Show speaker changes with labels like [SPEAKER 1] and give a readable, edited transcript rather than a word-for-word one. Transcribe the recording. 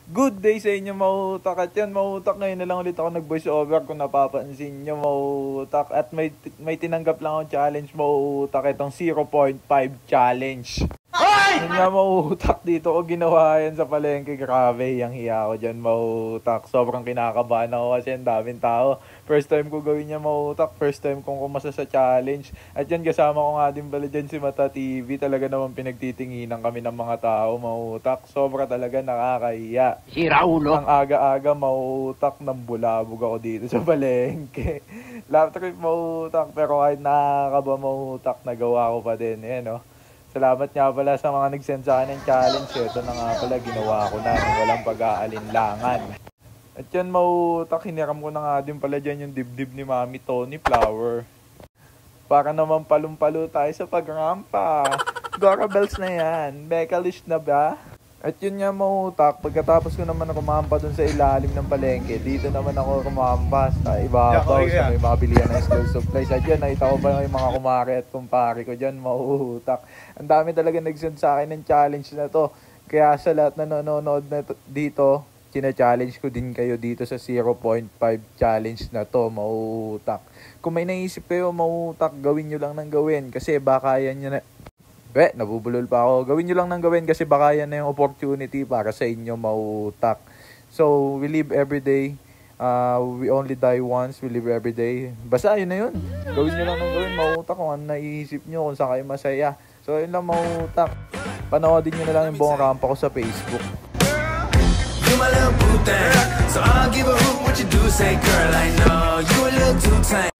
[SPEAKER 1] Good day sa inyo, mautak. At yan, mautak, ngayon na lang ulit ako nag-voice over kung napapansin nyo, mautak. At may tinanggap lang akong challenge, mautak. Itong 0.5 challenge. Yun nga, mautak, dito ko ginawa yan sa palengke. Grabe, yung hiya ko dyan, mautak. Sobrang kinakabahan ako kasi ang daming tao. First time ko gawin niya, mautak. First time kong kumasa sa challenge. At yan, kasama ko nga din pala dyan si Mata TV. Talaga naman pinagtitinginan kami ng mga tao, mautak. Sobra talaga nakakahiya.
[SPEAKER 2] Si Raulo.
[SPEAKER 1] Ang aga-aga, mautak, ng bulabog ako dito sa palengke. Lap trip, mautak. Pero kahit nakakaba, mautak, nagawa ko pa din. Ayan, no? Salamat nga pala sa mga nag-send sa akin ng challenge. Ito na nga pala, ginawa ko na ng walang pag-aalinlangan. At yan, mautak, hiniram ko na nga din pala dyan yung dibdib ni Mami Tony Flower. Para naman palumpalo tayo sa pagrampa. Gora bells na yan. Bekalish na ba? At yun nga, mautak, pagkatapos ko naman kumampa dun sa ilalim ng palengke, dito naman ako kumampa sa ibabaw sa may mga bilihan ng school supplies. At yun, nakita ko ba yung mga kumare at kumpare ko dyan, mautak. Ang dami talaga nag-send sa akin ng challenge na to. Kaya sa lahat na nanonood na dito, challenge ko din kayo dito sa 0.5 challenge na to, mautak. Kung may naisip kayo, mautak, gawin nyo lang ng gawin. Kasi baka yan nyo na... nabubulol pa ako. Gawin nyo lang ng gawin kasi baka yan na yung opportunity para sa inyo, mautak. So, we live every day. We only die once. We live every day. Basta, yun na yun. Gawin nyo lang ng gawin, mautak. Kung ano naiisip nyo, kung saan kayo masaya. So, yun lang, mautak. Panoodin nyo na lang yung buong rampa ko sa Facebook.
[SPEAKER 3] You my little boo thing, so I'll give a hoot what you do. Say, girl, I know you a little too tame.